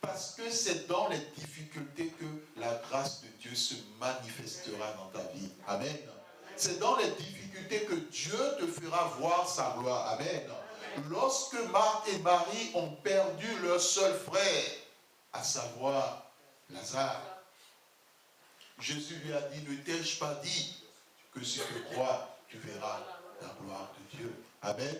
Parce que c'est dans les difficultés que la grâce de Dieu se manifestera dans ta vie. Amen. C'est dans les difficultés que Dieu te fera voir sa gloire. Amen. Lorsque Marthe et Marie ont perdu leur seul frère, à savoir Lazare, Jésus lui a dit, ne t'ai-je pas dit que si tu crois, tu verras la gloire de Dieu. Amen.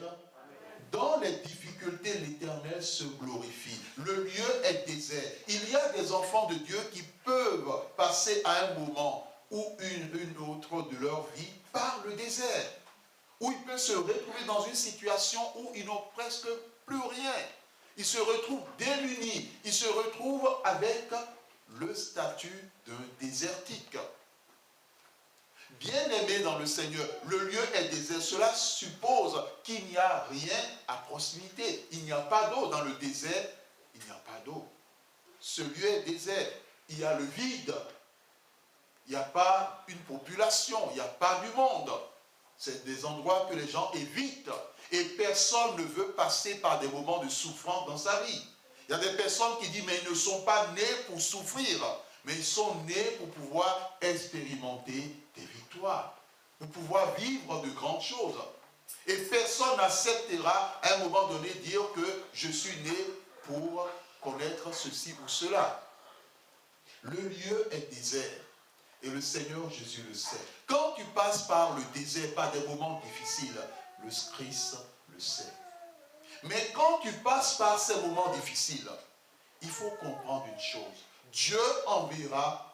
Dans les difficultés, l'Éternel se glorifie. Le lieu est désert. Il y a des enfants de Dieu qui peuvent passer à un moment ou une autre de leur vie par le désert, où ils peuvent se retrouver dans une situation où ils n'ont presque plus rien. Ils se retrouvent démunis. Ils se retrouvent avec le statut d'un désertique. Bien-aimé dans le Seigneur, le lieu est désert. Cela suppose qu'il n'y a rien à proximité. Il n'y a pas d'eau dans le désert. Il n'y a pas d'eau. Ce lieu est désert. Il y a le vide. Il n'y a pas une population. Il n'y a pas du monde. C'est des endroits que les gens évitent. Et personne ne veut passer par des moments de souffrance dans sa vie. Il y a des personnes qui disent, mais ils ne sont pas nés pour souffrir. Mais ils sont nés pour pouvoir expérimenter des victoires, pour pouvoir vivre de grandes choses. Et personne n'acceptera à un moment donné dire que je suis né pour connaître ceci ou cela. Le lieu est désert. Et le Seigneur Jésus le sait. Quand tu passes par le désert, par des moments difficiles, le Christ le sait. Mais quand tu passes par ces moments difficiles, il faut comprendre une chose. Dieu enverra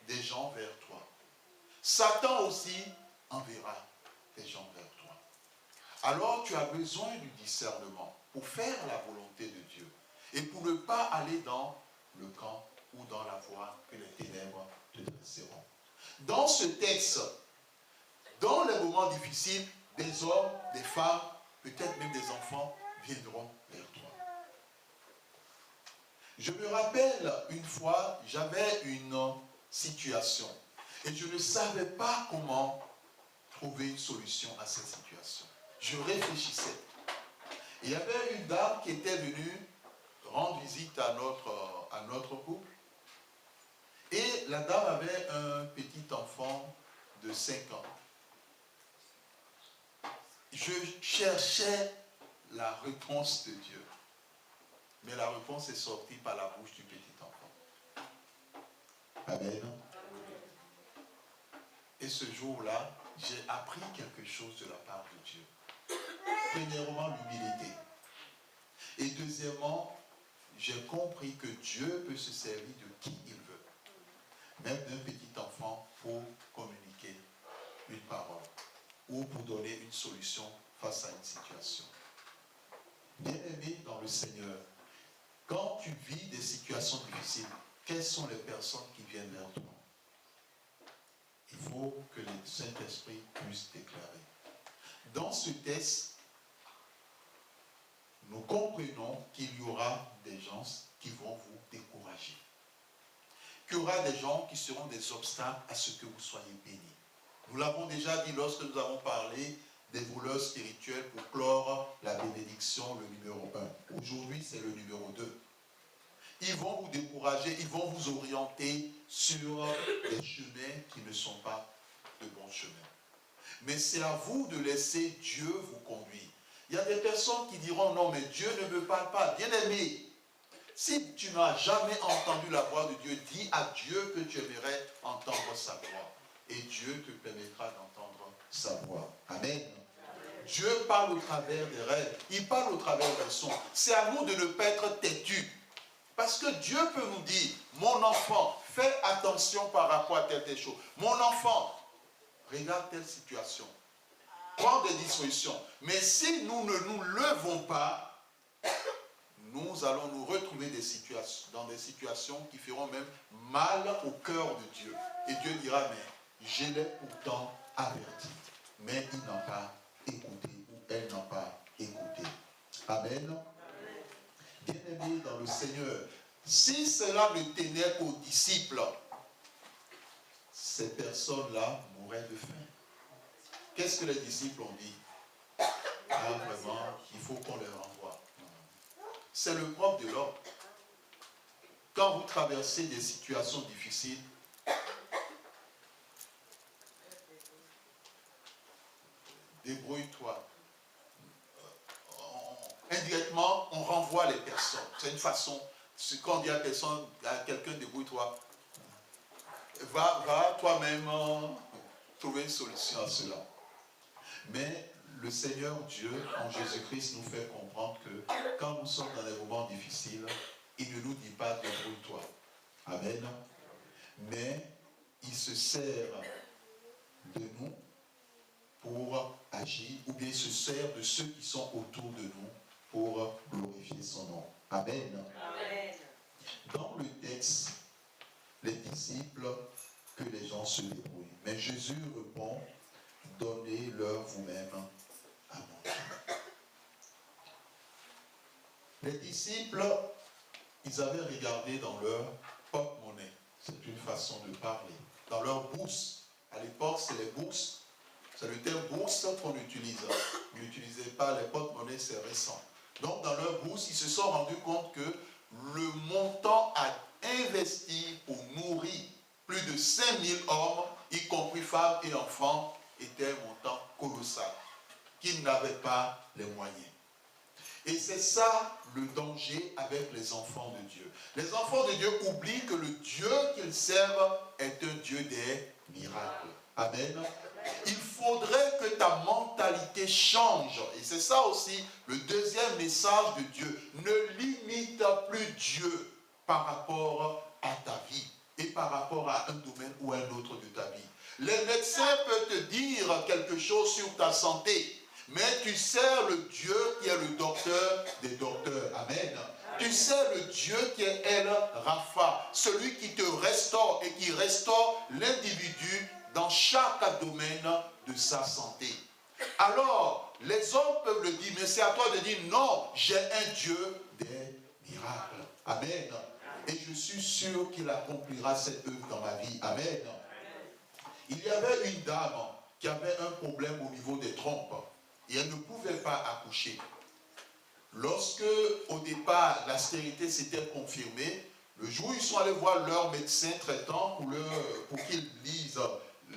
des gens vers toi. Satan aussi enverra des gens vers toi. Alors tu as besoin du discernement pour faire la volonté de Dieu et pour ne pas aller dans le camp ou dans la voie que les ténèbres te dresseront. Dans ce texte, dans les moments difficiles, des hommes, des femmes, peut-être même des enfants viendront vers toi. Je me rappelle une fois, j'avais une situation et je ne savais pas comment trouver une solution à cette situation. Je réfléchissais. Il y avait une dame qui était venue rendre visite à notre couple. Et la dame avait un petit enfant de 5 ans. Je cherchais la réponse de Dieu. Mais la réponse est sortie par la bouche du petit enfant. Amen. Et ce jour-là, j'ai appris quelque chose de la part de Dieu. Premièrement, l'humilité. Et deuxièmement, j'ai compris que Dieu peut se servir de qui il veut. Même d'un petit enfant pour communiquer une parole ou pour donner une solution face à une situation. Bien-aimé dans le Seigneur, quand tu vis des situations difficiles, quelles sont les personnes qui viennent vers toi? Il faut que le Saint-Esprit puisse déclarer. Dans ce texte, nous comprenons qu'il y aura des gens qui vont vous décourager. Qu'il y aura des gens qui seront des obstacles à ce que vous soyez bénis. Nous l'avons déjà dit lorsque nous avons parlé des voleurs spirituels pour clore la bénédiction, le numéro 1. Aujourd'hui, c'est le numéro 2. Ils vont vous décourager, ils vont vous orienter sur des chemins qui ne sont pas de bons chemins. Mais c'est à vous de laisser Dieu vous conduire. Il y a des personnes qui diront non, mais Dieu ne me parle pas. Bien-aimé, si tu n'as jamais entendu la voix de Dieu, dis à Dieu que tu aimerais entendre sa voix. Et Dieu te permettra d'entendre sa voix. Amen. Dieu parle au travers des rêves. Il parle au travers des sons. C'est à nous de ne pas être têtus. Parce que Dieu peut nous dire, mon enfant, fais attention par rapport à telle chose. Mon enfant, regarde telle situation. Prends des dispositions. Mais si nous ne nous levons pas, nous allons nous retrouver dans des situations qui feront même mal au cœur de Dieu. Et Dieu dira, mais je l'ai pourtant averti. Mais ils n'ont pas écouté ou elles n'ont pas écouté. Amen. Bien-aimés dans le Seigneur, si cela ne tenait qu'aux disciples, ces personnes-là mourraient de faim. Qu'est-ce que les disciples ont dit? Ah, vraiment, il faut qu'on les renvoie. C'est le propre de l'homme. quand vous traversez des situations difficiles, débrouille-toi. Indirectement, on renvoie les personnes. C'est une façon, quand on dit à quelqu'un débrouille-toi, va toi-même trouver une solution à cela. Mais le Seigneur Dieu, en Jésus-Christ, nous fait comprendre que quand nous sommes dans des moments difficiles, il ne nous dit pas débrouille-toi. Amen. Mais il se sert de nous pour agir, ou bien il se sert de ceux qui sont autour de nous pour glorifier son nom. Amen. Amen. Dans le texte, les disciples, que les gens se débrouillent. Mais Jésus répond, donnez-leur vous-même à manger. Les disciples, ils avaient regardé dans leur porte-monnaie. C'est une façon de parler. Dans leur bourse. À l'époque, c'est les bourses. C'est le terme bourse qu'on utilise. Ils n'utilisaient pas les porte-monnaies, c'est récent. Donc, dans leur bourse, ils se sont rendus compte que le montant à investir pour nourrir plus de 5000 hommes, y compris femmes et enfants, était un montant colossal, qu'ils n'avaient pas les moyens. Et c'est ça le danger avec les enfants de Dieu. Les enfants de Dieu oublient que le Dieu qu'ils servent est un Dieu des miracles. Amen. Il faudrait que ta mentalité change. Et c'est ça aussi le deuxième message de Dieu. Ne limite plus Dieu par rapport à ta vie et par rapport à un domaine ou un autre de ta vie. Les médecins peuvent te dire quelque chose sur ta santé, mais tu sers le Dieu qui est le docteur des docteurs. Amen. Tu sers le Dieu qui est El Rapha, celui qui te restaure et qui restaure l'individu dans chaque domaine de sa santé. Alors, les hommes peuvent le dire, mais c'est à toi de dire, non, j'ai un Dieu des miracles. Amen. Et je suis sûr qu'il accomplira cette œuvre dans ma vie. Amen. Il y avait une dame qui avait un problème au niveau des trompes et elle ne pouvait pas accoucher. Lorsque, au départ, la stérilité s'était confirmée, le jour où ils sont allés voir leur médecin traitant pour qu'il lise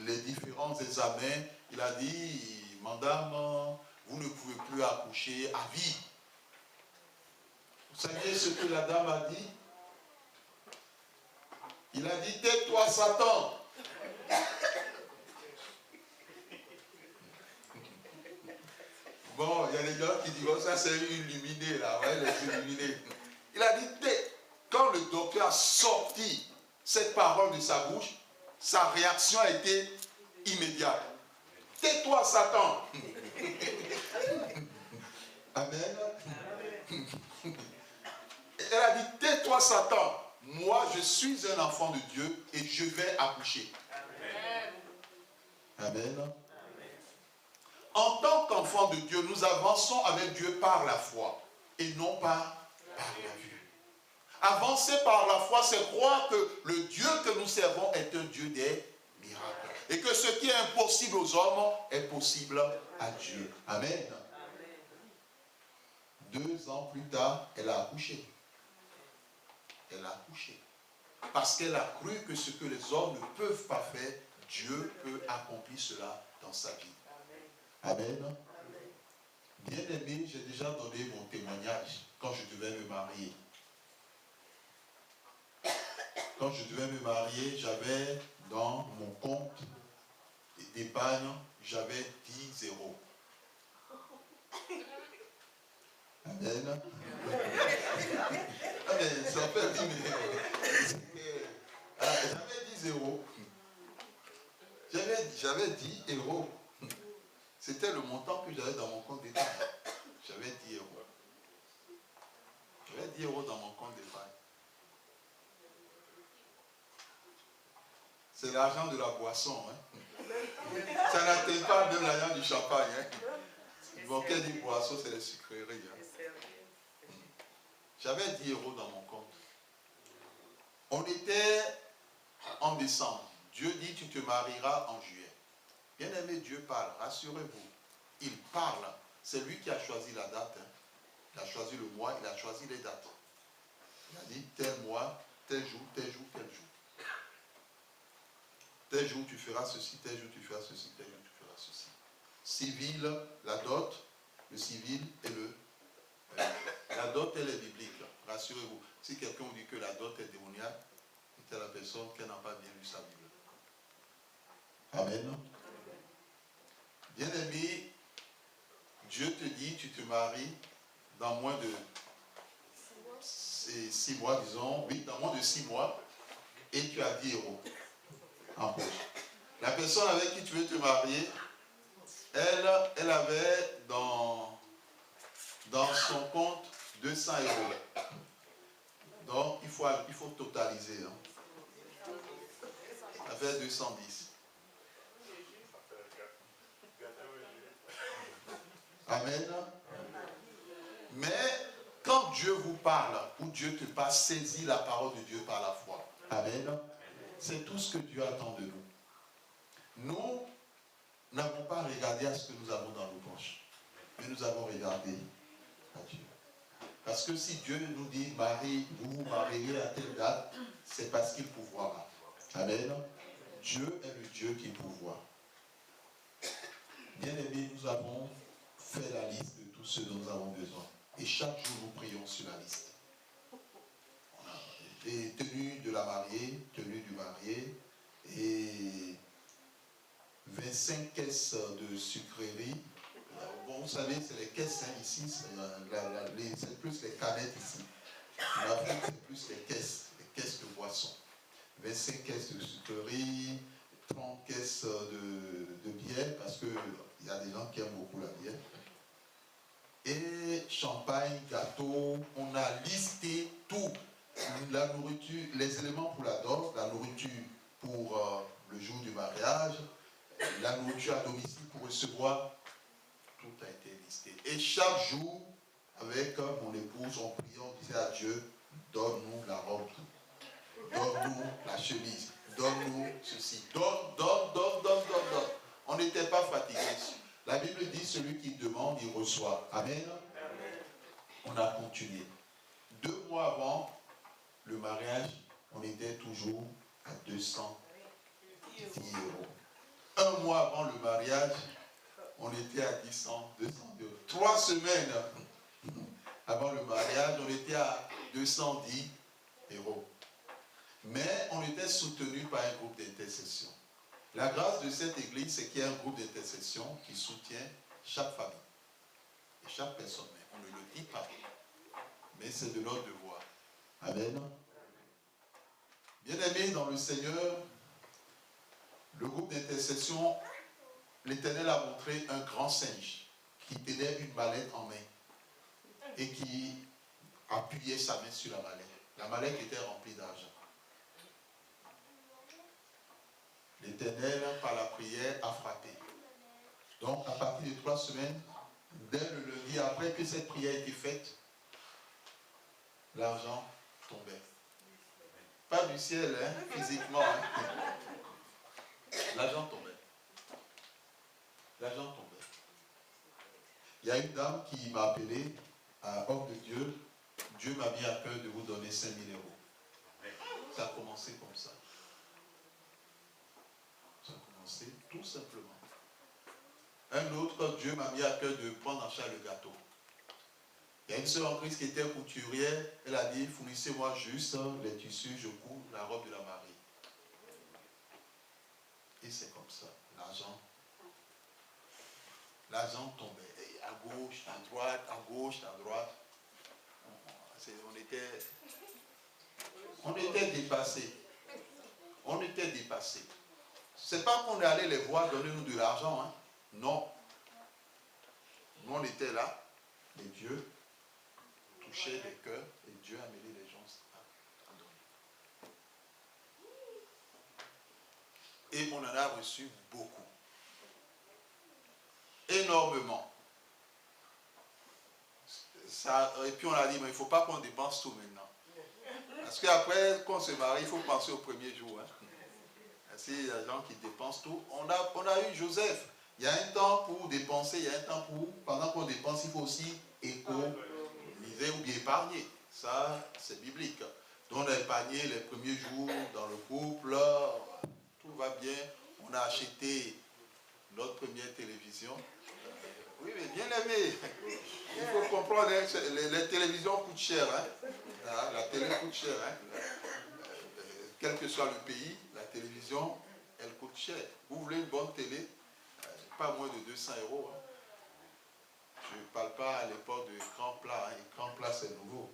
les différents examens, il a dit, madame, vous ne pouvez plus accoucher à vie. Vous savez ce que la dame a dit? Il a dit, tais-toi Satan. Bon, il y a des gens qui disent, oh, ça c'est illuminé là, ouais, les illuminés. Il a dit, quand le docteur a sorti cette parole de sa bouche, sa réaction a été immédiate. Tais-toi Satan. Amen. Elle a dit, tais-toi Satan. Moi, je suis un enfant de Dieu et je vais accoucher. Amen. Amen. En tant qu'enfant de Dieu, nous avançons avec Dieu par la foi et non pas par la vue. Avancer par la foi, c'est croire que le Dieu que nous servons est un Dieu des miracles. Et que ce qui est impossible aux hommes est possible à Dieu. Amen. 2 ans plus tard, elle a accouché. Elle a accouché. Parce qu'elle a cru que ce que les hommes ne peuvent pas faire, Dieu peut accomplir cela dans sa vie. Amen. Bien aimé, j'ai déjà donné mon témoignage quand je devais me marier. Quand je devais me marier, j'avais dans mon compte d'épargne, j'avais 10 euros. Amen. Ah mais ça fait 10 000. J'avais 10 euros. J'avais 10 euros. C'était le montant que j'avais dans mon compte d'épargne. J'avais 10 euros. J'avais 10 euros dans mon compte d'épargne. C'est l'argent de la boisson. Hein. Ça n'atteint pas même l'argent du champagne. Hein. Bon, quelle dit boisson, c'est les sucreries. Hein. J'avais 10 euros dans mon compte. On était en décembre. Dieu dit, tu te marieras en juillet. Bien aimé, Dieu parle, rassurez-vous. Il parle. C'est lui qui a choisi la date. Hein. Il a choisi le mois, il a choisi les dates. Il a dit, tel mois, tel jour, tel jour, tel jour. Tel jour tu feras ceci, tel jour tu feras ceci, tel jour tu feras ceci. Civil, la dot, le civil et le... la dot, elle est biblique, rassurez-vous. Si quelqu'un vous dit que la dot est démoniaque, c'est la personne qui n'a pas bien lu sa Bible. Amen. Bien-aimé, Dieu te dit, tu te maries dans moins de 6 mois, disons, oui, dans moins de 6 mois, et tu as 10 euros en poche. La personne avec qui tu veux te marier, elle avait dans son compte 200 euros. Donc, il faut totaliser. Hein. Ça fait 210. Amen. Mais quand Dieu vous parle, ou Dieu te parle, saisis la parole de Dieu par la foi. Amen. C'est tout ce que Dieu attend de nous. Nous n'avons pas regardé à ce que nous avons dans nos poches, mais nous avons regardé à Dieu. Parce que si Dieu nous dit, Marie, vous vous mariez à telle date, c'est parce qu'il pourvoira. Amen. Dieu est le Dieu qui pourvoit. Bien aimés, nous avons fait la liste de tout ce dont nous avons besoin. Et chaque jour, nous prions sur la liste. On a les tenues de la mariée, tenues du marié, et 25 caisses de sucreries. Bon, vous savez, c'est les caisses hein, ici, c'est plus les canettes ici. En Afrique, c'est plus les caisses de boissons. 25 caisses de sucreries, 30 caisses de bière, parce qu'il y a des gens qui aiment beaucoup la bière. Et champagne, gâteau, on a listé tout. La nourriture, les éléments pour la dot, la nourriture pour le jour du mariage, la nourriture à domicile pour recevoir, tout a été listé. Et chaque jour, avec mon épouse, on priait, on disait à Dieu, donne-nous la robe, donne-nous la chemise, donne-nous ceci, donne. On n'était pas fatigués. La Bible dit, celui qui demande, il reçoit. Amen. On a continué. 2 mois avant le mariage, on était toujours à 210 euros. 1 mois avant le mariage, on était à 200 euros. 3 semaines avant le mariage, on était à 210 euros. Mais on était soutenu par un groupe d'intercession. La grâce de cette église, c'est qu'il y a un groupe d'intercession qui soutient chaque famille et chaque personne. On ne le dit pas, mais c'est de notre devoir. Amen. Bien-aimés dans le Seigneur, le groupe d'intercession, l'Éternel a montré un grand singe qui tenait une mallette en main et qui appuyait sa main sur la mallette. La mallette était remplie d'argent. L'Éternel, par la prière, a frappé. Donc, à partir de 3 semaines, dès le lundi, après que cette prière a été faite, l'argent tombait. Pas du ciel, hein, physiquement. Hein. L'argent tombait. L'argent tombait. Il y a une dame qui m'a appelé à Homme de Dieu. Dieu m'a mis à cœur de vous donner 5 000 euros. Ça a commencé comme ça. Ça a commencé tout simplement. Un autre, Dieu m'a mis à cœur de prendre en charge le gâteau. Il y a une sœur en Christ qui était couturière. Elle a dit, fournissez-moi juste les tissus, je couds la robe de la mariée. Et c'est comme ça. L'argent tombait. Et à gauche, à droite, à gauche, à droite. On était dépassés. On était dépassés. C'est pas qu'on est allé les voir donner nous de l'argent. Hein. Non. Nous, on était là. Et Dieu touchait les cœurs. Et Dieu a mêlé les gens à donner. Et on en a reçu beaucoup. Énormément. Et puis on a dit, mais il ne faut pas qu'on dépense tout maintenant. Parce qu'après qu'on se marie, il faut penser au premier jour. Hein. Il y a des gens qui dépensent tout. On a eu Joseph. Il y a un temps pour dépenser, il y a un temps pour... Pendant qu'on dépense, il faut aussi économiser ou bien épargner. Ça, c'est biblique. on a épargné les premiers jours dans le couple, tout va bien. On a acheté notre première télévision. Oui, mais bien aimé, il faut comprendre, les télévisions coûtent cher. Hein. La télé coûte cher. Hein. Quel que soit le pays, la télévision, elle coûte cher. Vous voulez une bonne télé, pas moins de 200 €. Hein. Je ne parle pas à l'époque de écran plat. Hein. Écran plat, c'est nouveau.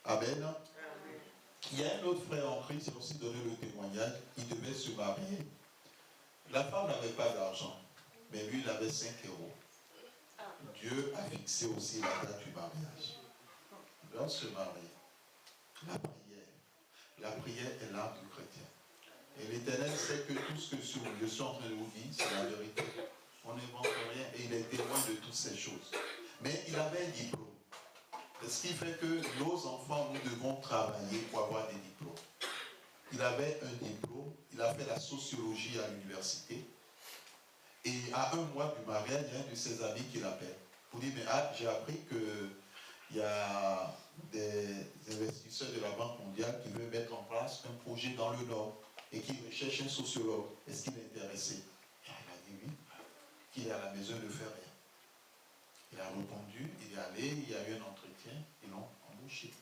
Amen. Il y a un autre frère en Christ qui a aussi donné le témoignage. Il devait se marier. La femme n'avait pas d'argent, mais lui, il avait 5 €. Dieu a fixé aussi la date du mariage. Il doit se marier. La prière est l'âme du chrétien. Et l'Éternel sait que tout ce que je suis en train de vous dire, c'est la vérité. On n'invente rien et il est témoin de toutes ces choses. Mais il avait un diplôme. Ce qui fait que nos enfants, nous devons travailler pour avoir des diplômes. Il avait un diplôme, il a fait la sociologie à l'université. Et à un mois du mariage, il y a un de ses amis qui l'appelle. Pour dire, mais j'ai appris qu'il y a des investisseurs de la Banque mondiale qui veulent mettre en place un projet dans le Nord et qui recherchent un sociologue. Est-ce qu'il est intéressé? Il a dit oui, qu'il est à la maison, il ne fait rien. Il a répondu, il est allé, il y a eu un entretien, ils l'ont embauché.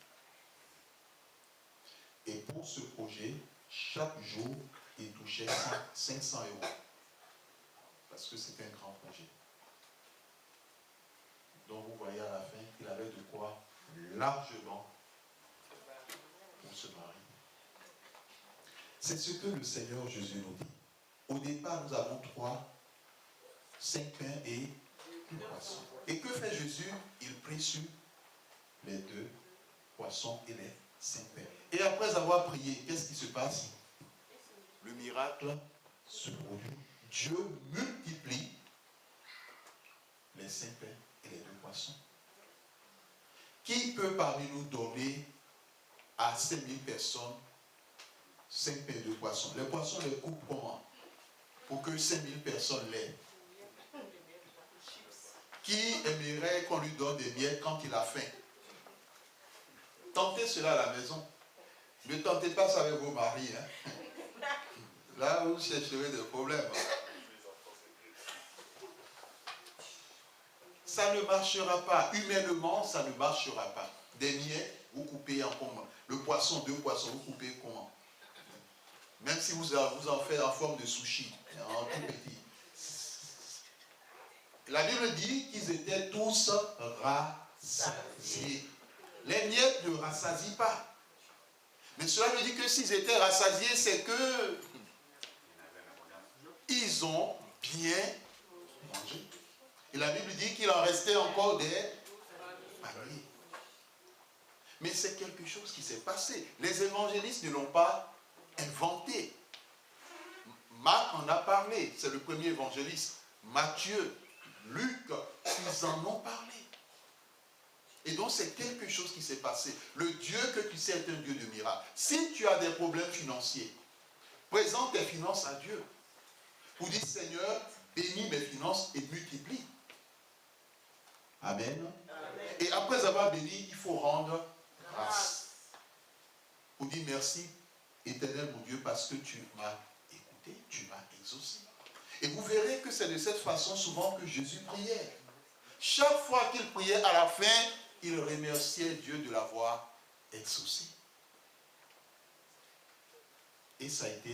Et pour ce projet, chaque jour, il touchait 500 €. Parce que c'était un grand projet. Donc vous voyez à la fin qu'il avait de quoi largement pour se marier. C'est ce que le Seigneur Jésus nous dit. Au départ, nous avons 5 pains et 2 poissons. Et que fait Jésus? Il prie sur les 2 poissons et les 5 pains. Et après avoir prié, qu'est-ce qui se passe? Le miracle se produit. Dieu multiplie les 5 pains et les 2 poissons. Qui peut parmi nous donner à 5000 personnes 5 pains et 2 poissons? Les poissons les coupent comment? Pour que 5000 personnes l'aient. Qui aimerait qu'on lui donne des miettes quand il a faim? Tentez cela à la maison. Ne tentez pas ça avec vos maris. Hein. Là, vous chercherez des problèmes. Ça ne marchera pas. Humainement, ça ne marchera pas. Des miettes, vous coupez en comment? Le poisson, 2 poissons, vous coupez comment? Même si vous en faites en forme de sushi, en tout petit. La Bible dit qu'ils étaient tous rassasiés. Les miettes ne rassasient pas. Mais cela veut dire que s'ils étaient rassasiés, c'est que ils ont bien mangé. Et la Bible dit qu'il en restait encore des paniers. Mais c'est quelque chose qui s'est passé. Les évangélistes ne l'ont pas inventé. Marc en a parlé, c'est le premier évangéliste. Matthieu, Luc, ils en ont parlé. Et donc c'est quelque chose qui s'est passé. Le Dieu que tu sais est un Dieu de miracles. Si tu as des problèmes financiers, présente tes finances à Dieu. Pour dire, Seigneur, bénis mes finances et multiplie. Amen. Amen. Et après avoir béni, il faut rendre grâce. Pour dire merci, Éternel mon Dieu, parce que tu m'as écouté, tu m'as exaucé. Et vous verrez que c'est de cette façon souvent que Jésus priait. Chaque fois qu'il priait, à la fin, il remerciait Dieu de l'avoir exaucé. Et ça a été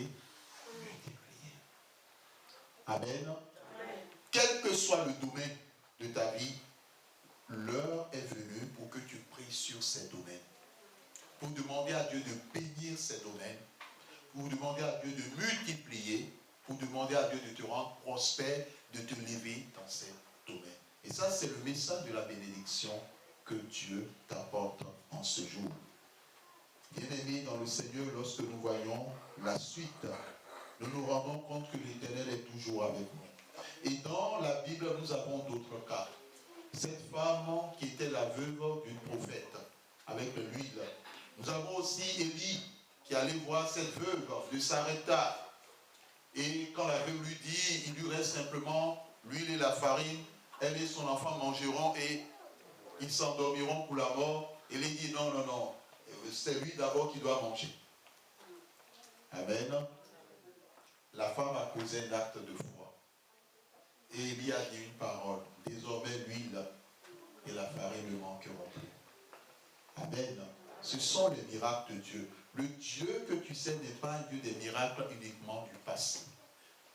multiplié. Amen. Amen. Quel que soit le domaine de ta vie, l'heure est venue pour que tu pries sur ces domaines. Pour demander à Dieu de bénir ces domaines. Pour demander à Dieu de multiplier. Pour demander à Dieu de te rendre prospère, de te lever dans ces domaines. Et ça, c'est le message de la bénédiction que Dieu t'apporte en ce jour. Bien-aimés dans le Seigneur, lorsque nous voyons la suite, nous nous rendons compte que l'Éternel est toujours avec nous. Et dans la Bible, nous avons d'autres cas. Cette femme qui était la veuve d'une prophète, avec l'huile. Nous avons aussi Élie, qui allait voir cette veuve de Sarepta. Et quand la veuve lui dit, il lui reste simplement l'huile et la farine, elle et son enfant mangeront et ils s'endormiront pour la mort. Et il dit non, non, non, c'est lui d'abord qui doit manger. Amen. La femme a posé un acte de foi. Et il y a dit une parole. Désormais, l'huile et la farine ne manqueront plus. Amen. Ce sont les miracles de Dieu. Le Dieu que tu sais n'est pas un Dieu des miracles uniquement du passé.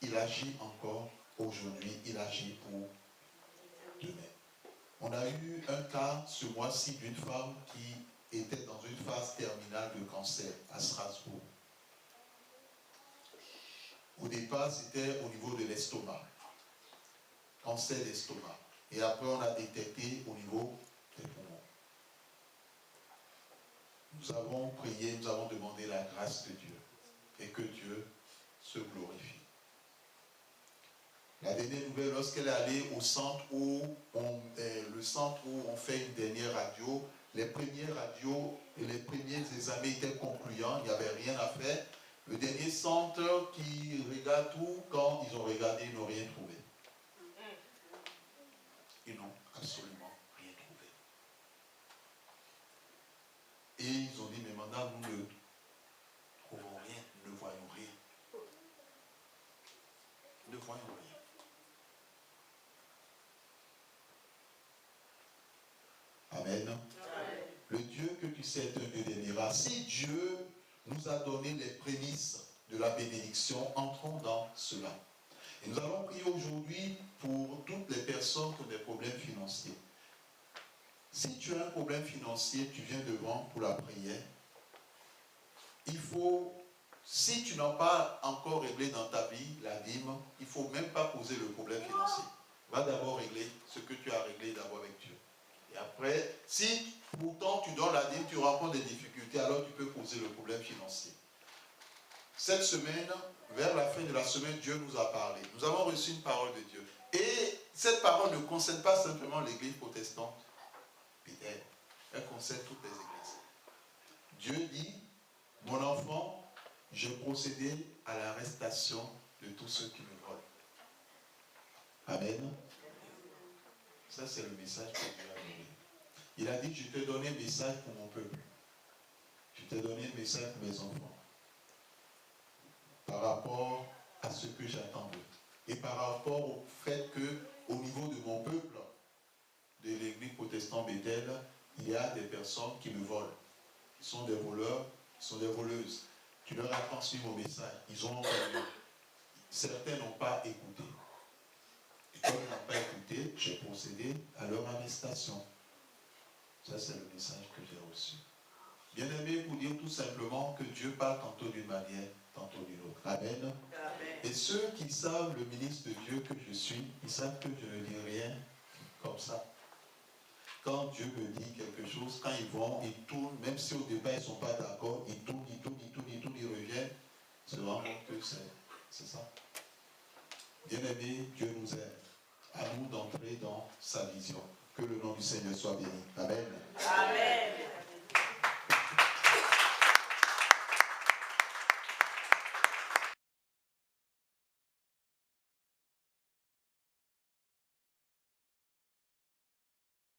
Il agit encore aujourd'hui. Il agit pour demain. On a eu un cas ce mois-ci d'une femme qui était dans une phase terminale de cancer à Strasbourg. Au départ, c'était au niveau de l'estomac. Cancer d'estomac. Et après, on a détecté au niveau des poumons. Nous avons prié, nous avons demandé la grâce de Dieu. Et que Dieu se glorifie. La dernière nouvelle, lorsqu'elle est allée au centre où on fait une dernière radio, les premières radios et les premiers examens étaient concluants, il n'y avait rien à faire. Le dernier centre qui regarde tout, quand ils ont regardé, ils n'ont rien trouvé. Ils n'ont absolument rien trouvé. Et ils ont dit, mais maintenant, nous ne trouvons rien, nous ne voyons rien. Nous ne voyons rien. Amen. Amen. Le Dieu que tu sais est un Dieu des miracles. Si Dieu nous a donné les prémices de la bénédiction, entrons dans cela. Et nous allons prier aujourd'hui pour toutes les personnes qui ont des problèmes financiers. Si tu as un problème financier, tu viens devant pour la prière. Il faut, si tu n'as pas encore réglé dans ta vie la dîme, il ne faut même pas poser le problème financier. Va d'abord régler ce que tu as réglé d'abord avec Dieu. Et après, si pourtant tu donnes la dîme, tu rencontres des difficultés, alors tu peux poser le problème financier. Cette semaine, vers la fin de la semaine, Dieu nous a parlé. Nous avons reçu une parole de Dieu. Et cette parole ne concerne pas simplement l'église protestante. Elle concerne toutes les églises. Dieu dit, mon enfant, j'ai procédé à l'arrestation de tous ceux qui me volent. Amen. Ça, c'est le message que Dieu a donné. Il a dit, je t'ai donné un message pour mon peuple. Je t'ai donné un message pour mes enfants. Par rapport à ce que j'attends d'eux. Et par rapport au fait qu'au niveau de mon peuple, de l'église protestante Bethel, il y a des personnes qui me volent. Ils sont des voleurs, ils sont des voleuses. Tu leur as transmis mon message. Ils ont entendu. Certains n'ont pas écouté. Et comme ils n'ont pas écouté, j'ai procédé à leur arrestation. Ça, c'est le message que j'ai reçu. Bien-aimé, pour dire tout simplement que Dieu parle tantôt d'une manière, tantôt d'une autre. Amen. Amen. Et ceux qui savent le ministre de Dieu que je suis, ils savent que je ne dis rien comme ça. Quand Dieu me dit quelque chose, quand ils vont, ils tournent, même si au départ ils ne sont pas d'accord, ils tournent, ils reviennent, ils se rendent compte que c'est ça. Bien-aimé, Dieu nous aime. À nous d'entrer dans sa vision. Que le nom du Seigneur soit béni. Amen. Amen.